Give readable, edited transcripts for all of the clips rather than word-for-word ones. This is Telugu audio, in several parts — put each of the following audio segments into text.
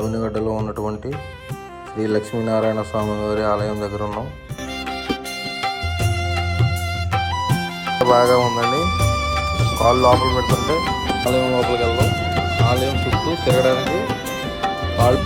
అవనిగడ్డలో ఉన్నటువంటి శ్రీ లక్ష్మీనారాయణ స్వామి వారి ఆలయం దగ్గర ఉన్నాం. బాగా ఉందండి. కాళ్ళు లోపల పెడుతుంటే ఆలయం లోపలికి వెళ్దాం. ఆలయం చుట్టూ తిరగడానికి కాళ్ళు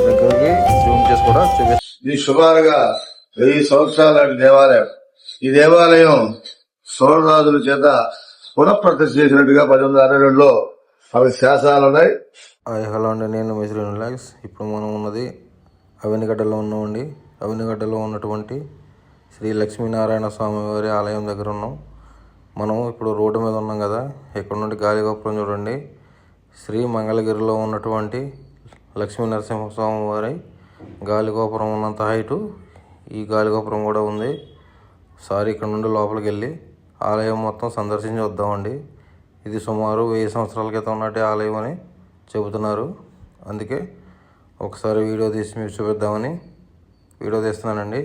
దగ్గరికి జూమ్ చేసి కూడా చూపిస్తాం. ఇది సుమారుగా 1000 సంవత్సరాల దేవాలయం. ఈ దేవాలయం సోమరాజుల చేత పునఃప్రతిష్ఠ చేసినట్టుగా 1862లో అవి శాసనాలు ఉన్నాయి. హలో అండి, నేను మిశ్రీ రిలాక్స్. ఇప్పుడు మనం ఉన్నది అవనిగడ్డలో ఉన్నామండి. అవనిగడ్డలో ఉన్నటువంటి శ్రీ లక్ష్మీనారాయణ స్వామి వారి ఆలయం దగ్గర ఉన్నాం. మనం ఇప్పుడు రోడ్డు మీద ఉన్నాం కదా, ఇక్కడ నుండి గాలిగోపురం చూడండి. శ్రీ మంగళగిరిలో ఉన్నటువంటి లక్ష్మీ నరసింహస్వామి వారి గాలిగోపురం ఉన్నంత హైటు ఈ గాలిగోపురం కూడా ఉంది. ఇక్కడ నుండి లోపలికి వెళ్ళి ఆలయం మొత్తం సందర్శించి వద్దామండి. ఇది సుమారు 1000 సంవత్సరాల క్రితం నాటి ఆలయం అని చెబుతున్నారు. అందుకే ఒకసారి వీడియో తీసి మీకు చూపిద్దామని వీడియో తీస్తున్నానండి.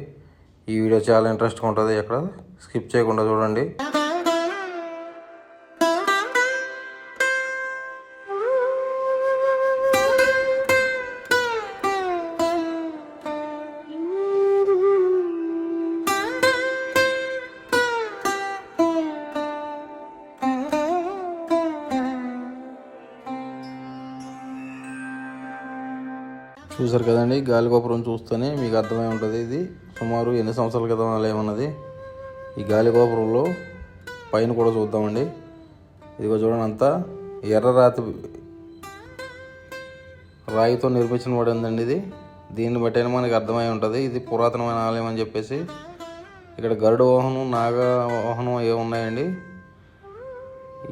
ఈ వీడియో చాలా ఇంట్రెస్ట్గా ఉంటుంది, ఎక్కడ స్కిప్ చేయకుండా చూడండి. చూసారు కదండి, గాలిగోపురం చూస్తేనే మీకు అర్థమై ఉంటుంది ఇది సుమారు ఎన్ని సంవత్సరాల క్రితం ఆలయం అన్నది. ఈ గాలిగోపురంలో పైన కూడా చూద్దామండి. ఇదిగో చూడండి, అంతా ఎర్ర రాయితో నిర్మించబడిందండి ఇది. దీన్ని బట్టి మనకి అర్థమై ఉంటుంది ఇది పురాతనమైన ఆలయం అని చెప్పేసి. ఇక్కడ గరుడ వాహనం, నాగ వాహనం ఏమున్నాయండి,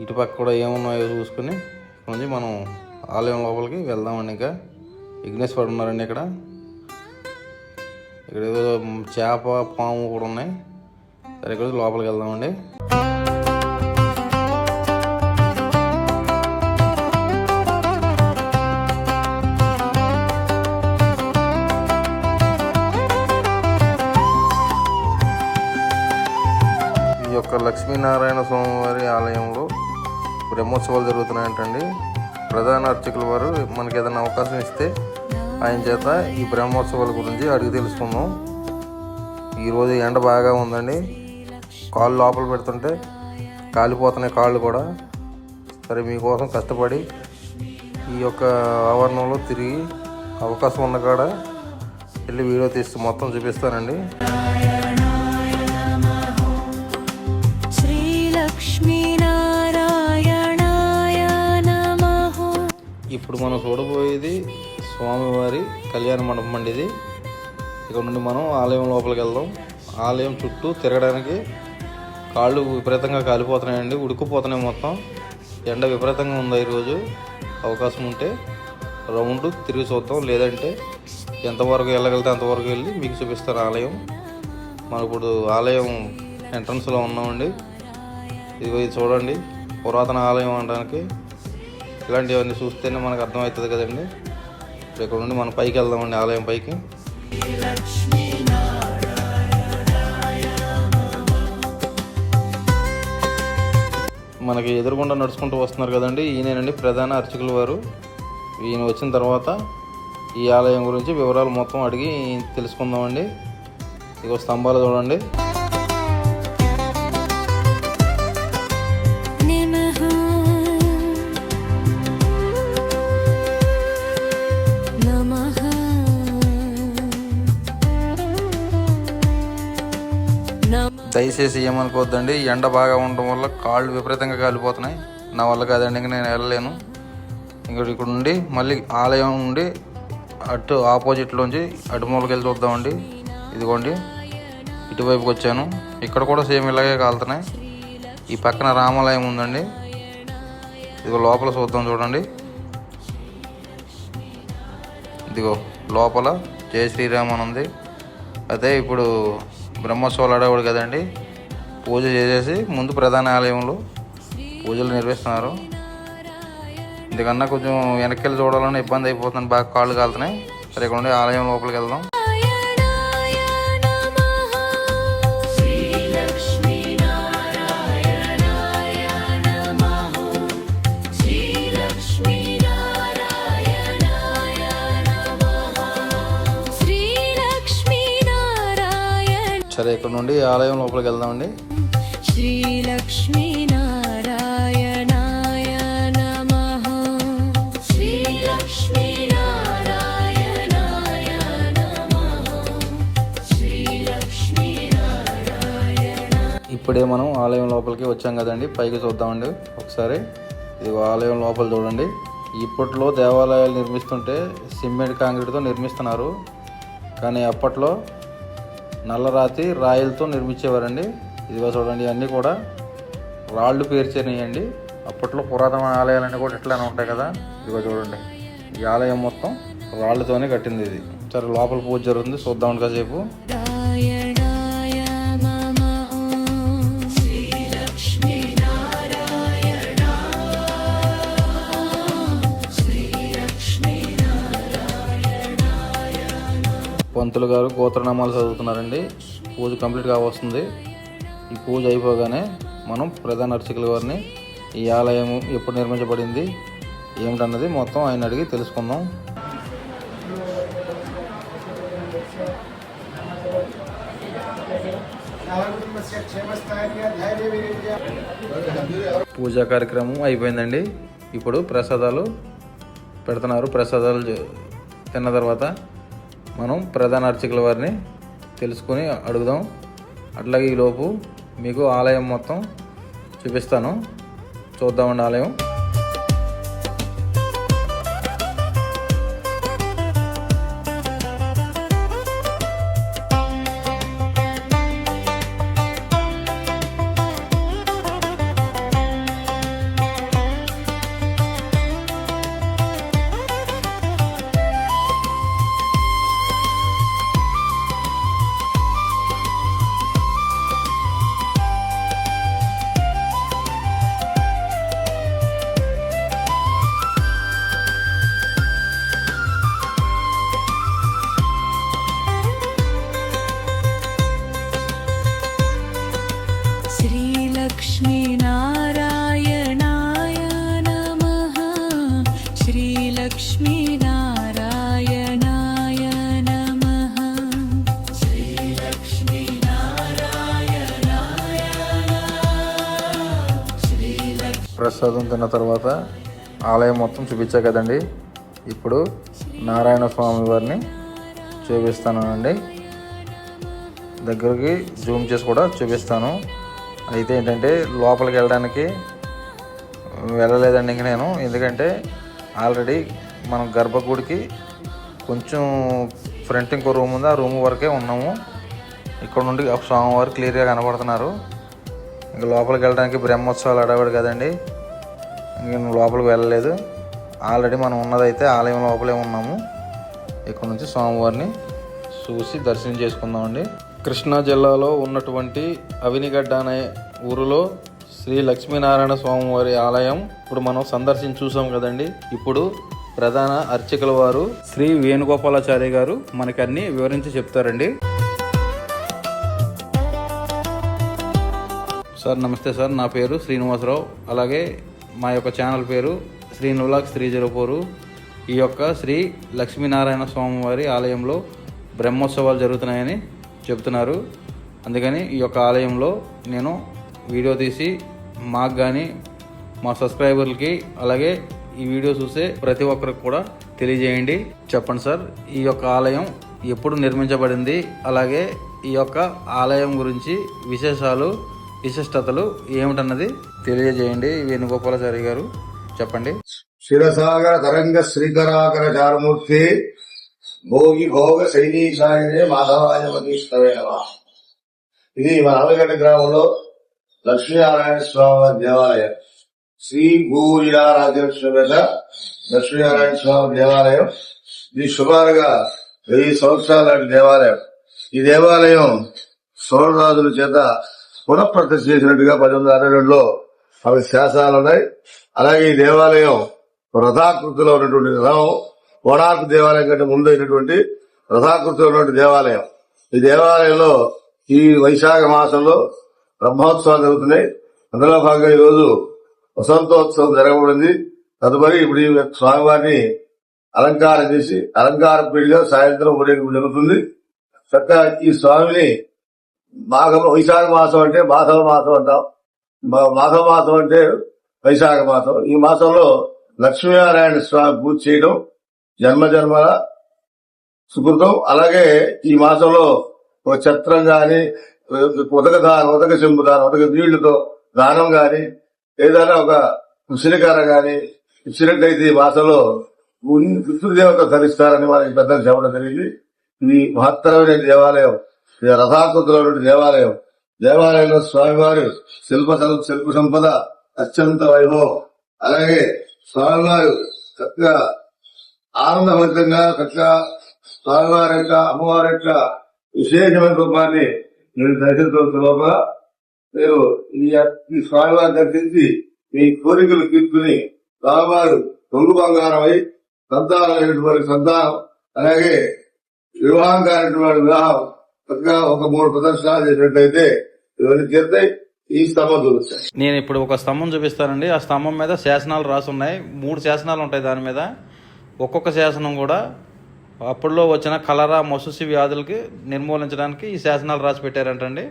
ఇటుపక్క కూడా ఏమున్నాయో చూసుకుని కొంచెం మనం ఆలయం లోపలికి వెళ్దామండి. ఇంకా విఘ్నేశ్వరుడు ఉన్నారండి ఇక్కడ ఏదో చేప, పాము కూడా ఉన్నాయి. సరే, ఇక్కడ లోపలికి వెళ్దామండి. ఈ యొక్క లక్ష్మీనారాయణ స్వామివారి ఆలయంలో బ్రహ్మోత్సవాలు జరుగుతున్నాయంటండి. ప్రధాన అర్చకుల వారు మనకి ఏదైనా అవకాశం ఇస్తే ఆయన చేత ఈ బ్రహ్మోత్సవాల గురించి అడిగి తెలుసుకుందాం. ఈరోజు ఎండ బాగా ఉందండి, కాళ్ళు లోపల పెడుతుంటే కాలిపోతున్నాయి కాళ్ళు కూడా. సరే, మీకోసం కష్టపడి ఈ యొక్క ఆవరణంలో తిరిగి అవకాశం ఉన్న కాడ వెళ్ళి వీడియో తీస్తూ మొత్తం చూపిస్తానండి. ఇప్పుడు మనం చూడబోయేది స్వామివారి కళ్యాణ మండపం అండి ఇది. ఇక్కడ నుండి మనం ఆలయం లోపలికి వెళ్దాం. ఆలయం చుట్టూ తిరగడానికి కాళ్ళు విపరీతంగా కాలిపోతున్నాయండి, ఉడుకుపోతున్నాయి మొత్తం. ఎండ విపరీతంగా ఉంది ఈరోజు. అవకాశం ఉంటే రౌండ్ తిరిగి చూద్దాం, లేదంటే ఎంతవరకు వెళ్ళగలితే అంతవరకు వెళ్ళి మీకు చూపిస్తారు ఆలయం. మనం ఇప్పుడు ఆలయం ఎంట్రన్స్లో ఉన్నామండి. ఇదిగో ఇది చూడండి, పురాతన ఆలయం అనడానికి ఇలాంటివన్నీ చూస్తేనే మనకు అర్థమవుతుంది కదండి. ఇక్కడ నుండి మనం పైకి వెళ్దామండి, ఆలయం పైకి. మనకి ఎదురుగుండా నడుచుకుంటూ వస్తున్నారు కదండి, ఈయనేనండి ప్రధాన అర్చకుల వారు. ఈయన వచ్చిన తర్వాత ఈ ఆలయం గురించి వివరాలు మొత్తం అడిగి తెలుసుకుందామండి. ఇదిగో స్తంభాలు చూడండి. దయచేసి ఏమనుకోవద్దండి, ఎండ బాగా ఉండడం వల్ల కాళ్ళు విపరీతంగా కాలిపోతున్నాయి. నా వల్ల కాదండి, ఇంక నేను వెళ్ళలేను. ఇక్కడ నుండి మళ్ళీ ఆలయం నుండి అటు ఆపోజిట్లోంచి అటు మూలకి వెళ్ళి చూద్దామండి. ఇదిగోండి, ఇటువైపుకి వచ్చాను. ఇక్కడ కూడా సేమ్ ఇలాగే కాలుతున్నాయి. ఈ పక్కన రామాలయం ఉందండి, ఇదిగో లోపల చూద్దాం చూడండి. ఇదిగో లోపల జయ శ్రీరామ్ అని ఉంది. అదే ఇప్పుడు బ్రహ్మోత్సవాలు అడగడు కదండి, పూజ చేసేసి ముందు ప్రధాన ఆలయంలో పూజలు నిర్వహిస్తున్నారు. ఇందుకన్నా కొంచెం వెనక్కి చూడాలని ఇబ్బంది అయిపోతుంది, బాగా కాళ్ళు కాలుతున్నాయి. సరే, ఇక్కడ ఉండి ఆలయం లోపలికి వెళ్దాం. సరే, ఇక్కడ నుండి ఆలయం లోపలికి వెళ్దామండి. శ్రీలక్ష్మీనారాయణాయ నమః. శ్రీలక్ష్మీనారాయణాయ నమః. శ్రీలక్ష్మీనారాయణ. ఇప్పుడే మనం ఆలయం లోపలికి వచ్చాం కదండి, పైకి చూద్దామండి ఒకసారి. ఇది ఆలయం లోపల చూడండి. ఇప్పట్లో దేవాలయాలు నిర్మిస్తుంటే సిమెంట్ కాంక్రీట్తో నిర్మిస్తున్నారు, కానీ అప్పట్లో నల్లరాతి రాయిలతో నిర్మించేవారండి. ఇదిగో చూడండి, అన్నీ కూడా రాళ్ళు పేర్చేనియండి. అప్పట్లో పురాతన ఆలయాలన్నీ కూడా ఇట్లానే ఉంటాయి కదా. ఇదిగో చూడండి, ఈ ఆలయం మొత్తం రాళ్ళతోనే కట్టింది ఇది. సరే, లోపల పూజ జరుగుతుంది, చూద్దాం కాసేపు. నారాయణాయ నమః. శ్రీలక్ష్మీనారాయణ. పంతులు గారు గోత్రనామాలు చదువుతున్నారండి. పూజ కంప్లీట్గా వస్తుంది. ఈ పూజ అయిపోగానే మనం ప్రధాన అర్చకుల వారిని ఈ ఆలయం ఎప్పుడు నిర్మించబడింది ఏమిటన్నది మొత్తం ఆయన అడిగి తెలుసుకుందాం. పూజా కార్యక్రమం అయిపోయిందండి. ఇప్పుడు ప్రసాదాలు పెడుతున్నారు. ప్రసాదాలు తిన్న తర్వాత మనం ప్రధాన అర్చకుల వారిని తెలుసుకొని అడుగుదాం. అట్లాగే ఈలోపు మీకు ఆలయం మొత్తం చూపిస్తాను, చూద్దామండి ఆలయం. శ్రీలక్ష్మీనారాయణాయ నమః. శ్రీలక్ష్మీనారాయణాయ నమః. ప్రసాదం తిన్న తర్వాత ఆలయం మొత్తం చూపించా కదండి. ఇప్పుడు నారాయణ స్వామి వారిని చూపిస్తానండి. దగ్గరికి జూమ్ చేసి కూడా చూపిస్తాను. అయితే ఏంటంటే లోపలికి వెళ్ళలేదండి ఇంక నేను, ఎందుకంటే ఆల్రెడీ మనం గర్భగుడికి కొంచెం ఫ్రంట్ ఇంకో రూమ్ ఉంది, ఆ రూమ్ వరకే ఉన్నాము. ఇక్కడ నుండి స్వామివారు క్లియర్గా కనపడుతున్నారు. ఇంకా లోపలికి వెళ్ళడానికి బ్రహ్మోత్సవాలు అడవాడు కదండి, ఇంక లోపలికి వెళ్ళలేదు. ఆల్రెడీ మనం ఉన్నదైతే ఆలయం లోపలే ఉన్నాము. ఇక్కడ నుంచి స్వామివారిని చూసి దర్శనం చేసుకుందామండి. కృష్ణా జిల్లాలో ఉన్నటువంటి అవినిగడ్డ అనే ఊరిలో శ్రీ లక్ష్మీనారాయణ స్వామివారి ఆలయం ఇప్పుడు మనం సందర్శించి చూసాం కదండి. ఇప్పుడు ప్రధాన అర్చకుల వారు శ్రీ వేణుగోపాలాచార్య గారు మనకి అన్ని వివరించి చెప్తారండి. సార్ నమస్తే సార్, నా పేరు శ్రీనివాసరావు. అలాగే మా యొక్క ఛానల్ పేరు శ్రీనులాక్స్ 304. ఈ యొక్క శ్రీ లక్ష్మీనారాయణ స్వామివారి ఆలయంలో బ్రహ్మోత్సవాలు జరుగుతున్నాయని చెప్తున్నారు. అందుకని ఈ యొక్క ఆలయంలో నేను వీడియో తీసి మాకు కానీ మా సబ్స్క్రైబర్లకి అలాగే ఈ వీడియో చూసే ప్రతి ఒక్కరికి కూడా తెలియజేయండి. చెప్పండి సార్, ఈ యొక్క ఆలయం ఎప్పుడు నిర్మించబడింది, అలాగే ఈ యొక్క ఆలయం గురించి విశిష్టతలు ఏమిటన్నది తెలియజేయండి. వేణుగోపాలాచారి గారు చెప్పండి. క్షీరసాగర తరంగ శ్రీకరాకర చారమూర్తి భోగి భోగ శైలీశాయనే మాధవాయ మధీష్టవే నమః. ఇది మన ఆలగడ్డ గ్రామంలో లక్ష్మీనారాయణ స్వామి దేవాలయం. శ్రీ భూరిరారాధ్యక్ష లక్ష్మీనారాయణ స్వామి దేవాలయం. ఇది సుమారుగా 1000 సంవత్సరాల దేవాలయం. ఈ దేవాలయం సోమరాజుల చేత పునఃప్రతిష్ఠ చేసినట్టుగా 1862లో అవి శాసనాలు ఉన్నాయి. అలాగే ఈ దేవాలయం రథాకృతిలో ఉన్నటువంటి రథం కోణార్క్ దేవాలయం కంటే ముందు అయినటువంటి రథాకృతిలో ఉన్నటువంటి దేవాలయం. ఈ దేవాలయంలో ఈ వైశాఖ మాసంలో బ్రహ్మోత్సవాలు జరుగుతున్నాయి. అందులో భాగంగా ఈ రోజు వసంతోత్సవం జరగబడింది. తదుపరి ఇప్పుడు ఈ స్వామివారిని అలంకారం చేసి అలంకార పీడిగా సాయంత్రం ఊరేగింపు జరుగుతుంది. చక్కగా ఈ స్వామిని వైశాఖ మాసం అంటే మాధవ మాసం అంటాం. మాధవ మాసం అంటే వైశాఖ మాసం. ఈ మాసంలో లక్ష్మీనారాయణ స్వామి పూజ చేయడం జన్మజన్మల సుకృతం. అలాగే ఈ మాసంలో ఒక ఛత్రం గాని, ఉదక చెంబు దానం, ఉదక నీళ్లతో దానం గాని, ఏదైనా ఒక ఉసిరికార గాని ఇచ్చినట్లయితే ఈ మాసంలో పితృదేవత ధరిస్తారని మనకి పెద్దలు చెప్పడం జరిగింది. ఇది మహత్తరమైన దేవాలయం, ఇది రథాకృతిలో దేవాలయం. దేవాలయంలో స్వామివారి శిల్ప సంపద అత్యంత వైభవం. అలాగే స్వామివారు చక్కగా ఆనందభరితంగా చక్కగా స్వామివారి యొక్క అమ్మవారి యొక్క విశేషమైన రూపాన్ని మీరు దర్శించవలసిన లోపల మీరు ఈ స్వామివారి దర్శించి మీ కోరికలు తీర్చుకుని స్వామివారు తొంగు బంగారమై సంతానమైనటువంటి సంతానం, అలాగే వివాహం కానిటువంటి వివాహం చక్కగా ఒక 3 ప్రదర్శనాలు చేసినట్లయితే ఇవన్నీ తీరుతాయి. ఈ స్తంభం చూపిస్తాయి. నేను ఇప్పుడు ఒక స్తంభం చూపిస్తానండి. ఆ స్తంభం మీద శాసనాలు రాసి ఉన్నాయి. 3 శాసనాలు ఉంటాయి దాని మీద. ఒక్కొక్క శాసనం కూడా అప్పుడులో వచ్చిన కలరా మసూసి వ్యాధులకి నిర్మూలించడానికి ఈ శాసనాలు రాసి పెట్టారంటండి.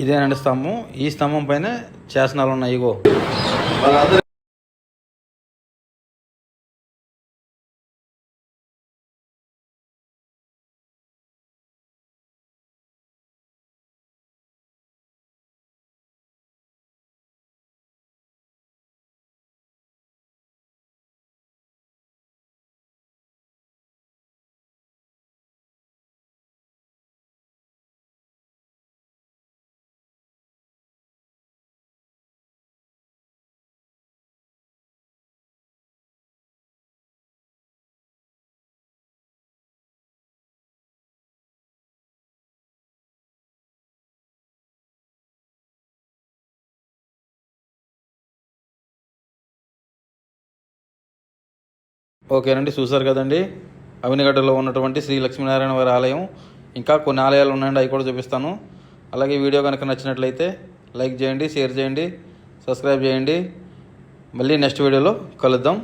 ఇదేనండి స్తంభం. ఈ స్తంభం పైన శాసనాలు ఉన్నాయి. ఇగో మనందరూ ఓకేనండి, చూసారు కదండి అవినిగడ్డలో ఉన్నటువంటి శ్రీ లక్ష్మీనారాయణ వారి ఆలయం. ఇంకా కొన్ని ఆలయాలు ఉన్నాయండి, అవి కూడా చూపిస్తాను. అలాగే వీడియో కనుక నచ్చినట్లయితే లైక్ చేయండి, షేర్ చేయండి, సబ్స్క్రైబ్ చేయండి. మళ్ళీ నెక్స్ట్ వీడియోలో కలుద్దాం.